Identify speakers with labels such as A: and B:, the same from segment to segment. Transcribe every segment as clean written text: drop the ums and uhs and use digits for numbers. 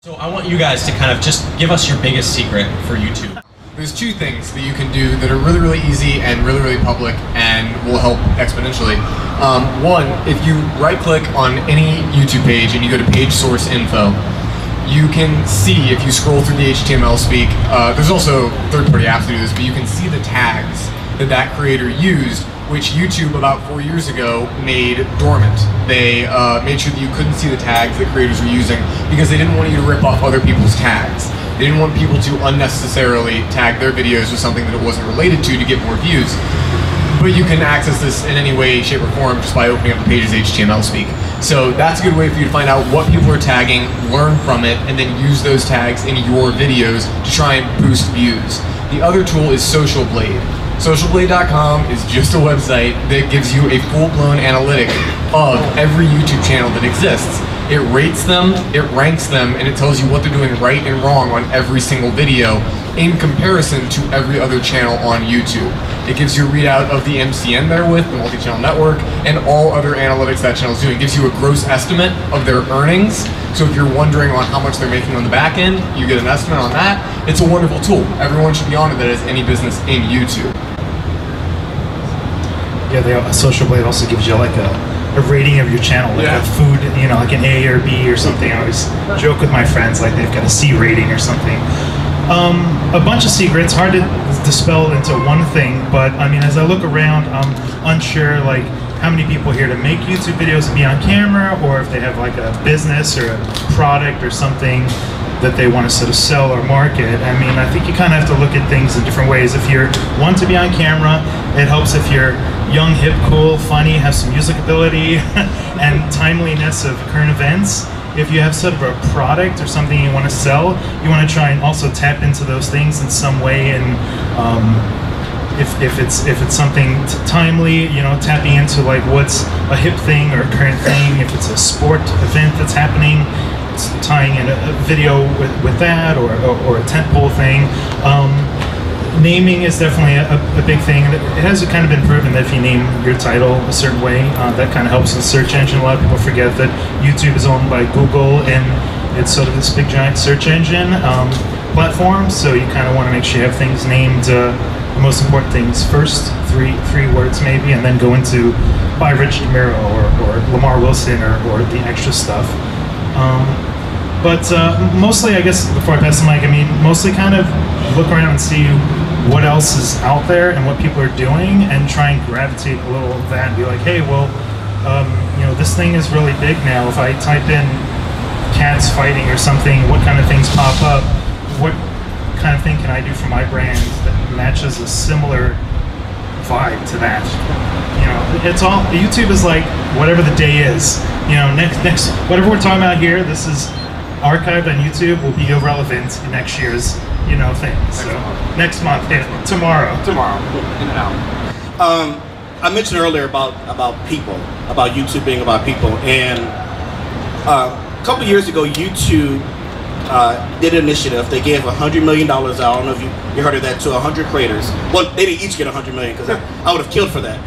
A: So I want you guys to kind of just give us your biggest secret for YouTube.
B: There's two things that you can do that are really, really easy and really, really public and will help exponentially. One, if you right-click on any YouTube page and you go to page source info, you can see, if you scroll through the HTML speak, there's also third-party apps that do this, but you can see the tags that that creator used, which YouTube about 4 years ago made dormant. They made sure that you couldn't see the tags that creators were using because they didn't want you to rip off other people's tags. They didn't want people to unnecessarily tag their videos with something that it wasn't related to get more views. But you can access this in any way, shape, or form just by opening up the page's HTML speak. So that's a good way for you to find out what people are tagging, learn from it, and then use those tags in your videos to try and boost views. The other tool is Social Blade. Socialblade.com is just a website that gives you a full-blown analytic of every YouTube channel that exists. It rates them, it ranks them, and it tells you what they're doing right and wrong on every single video in comparison to every other channel on YouTube. It gives you a readout of the MCN they're with, the multi-channel network, and all other analytics that channel's doing. It gives you a gross estimate of their earnings. So if you're wondering on how much they're making on the back end, you get an estimate on that. It's a wonderful tool. Everyone should be on it that has any business in YouTube.
C: Yeah, Social Blade also gives you like a rating of your channel, like a food, you know, like an A or B or something. I always joke with my friends like they've got a C rating or something. A bunch of secrets, hard to dispel into one thing, but I mean, as I look around, I'm unsure like how many people here to make YouTube videos and be on camera, or if they have like a business or a product or something that they want to sort of sell or market. I mean, I think you kind of have to look at things in different ways. If you want to be on camera, it helps if you're young, hip, cool, funny, have some music ability, and timeliness of current events. If you have sort of a product or something you want to sell, you want to try and also tap into those things in some way. And if it's something timely, you know, tapping into like what's a hip thing or a current thing. If it's a sport event that's happening, tying in a video with that, or a tentpole thing. Naming is definitely a big thing. It has kind of been proven that if you name your title a certain way, that kind of helps the search engine. A lot of people forget that YouTube is owned by Google, and it's sort of this big giant search engine platform. So you kind of want to make sure you have things named the most important things first, three words maybe, and then go into by Rich DeMiro or Lamarr Wilson or the extra stuff. But mostly, I guess, before I pass the mic, I mean, mostly kind of look around and see what else is out there and what people are doing, and try and gravitate a little of that and be like, hey, well, you know, this thing is really big now. If I type in cats fighting or something, what kind of things pop up? What kind of thing can I do for my brand that matches a similar vibe to that? You know, it's all, YouTube is like whatever the day is. You know, next whatever we're talking about here, this is archived on YouTube, will be irrelevant in next year's, you know, thing. So next month, tomorrow, in and out.
D: I mentioned earlier about people, about YouTube being about people, and a couple years ago, YouTube did an initiative. They gave $100 million out. I don't know if you heard of that, to 100 creators. Well, they didn't each get $100 million because I would have killed for that.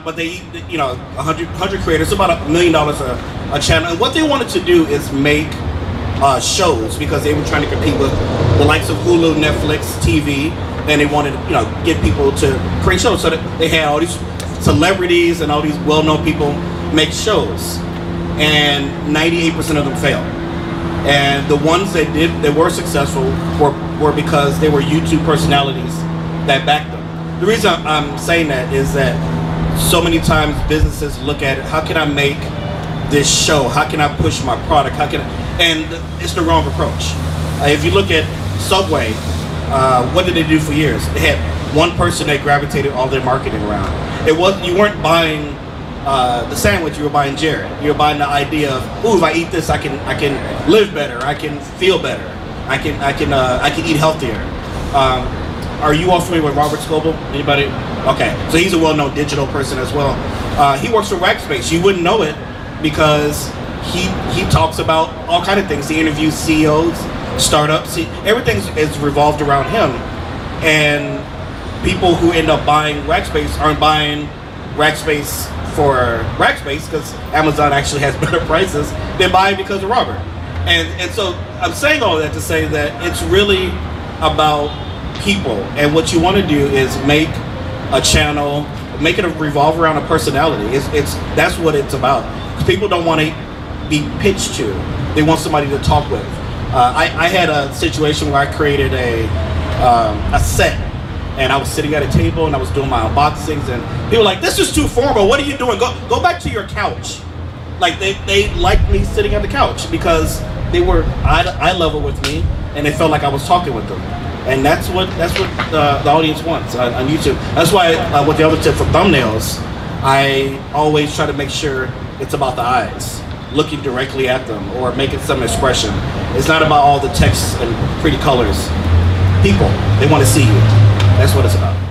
D: But they, you know, 100 creators, about $1 million a channel. And what they wanted to do is make shows, because they were trying to compete with the likes of Hulu, Netflix, TV, and they wanted to, you know, get people to create shows. So that they had all these celebrities and all these well-known people make shows, and 98% of them failed. And the ones that were successful were because they were YouTube personalities that backed them. The reason I'm saying that is that so many times businesses look at it, how can I make this show? How can I push my product? How can I, and it's the wrong approach. If you look at Subway, what did they do for years? They had one person that gravitated all their marketing around. You weren't buying the sandwich, you were buying Jared. You were buying the idea of, ooh, if I eat this, I can live better, I can feel better, I can eat healthier. Are you all familiar with Robert Scoble? Anybody? Okay, so he's a well-known digital person as well. He works for Rackspace. You wouldn't know it because he talks about all kind of things. He interviews CEOs, startups. Everything is revolved around him. And people who end up buying Rackspace aren't buying Rackspace for Rackspace because Amazon actually has better prices. They buy it because of Robert. And so I'm saying all that to say that it's really about people, and what you want to do is make a channel, make it revolve around a personality. That's what it's about. People don't want to be pitched to; they want somebody to talk with. I had a situation where I created a set, and I was sitting at a table and I was doing my unboxings, and people were like, "This is too formal. What are you doing? Go back to your couch." Like they liked me sitting at the couch because they were eye level with me, and they felt like I was talking with them. And that's what the audience wants on YouTube. That's why with the other tip for thumbnails, I always try to make sure it's about the eyes, looking directly at them or making some expression. It's not about all the text and pretty colors. People, they want to see you. That's what it's about.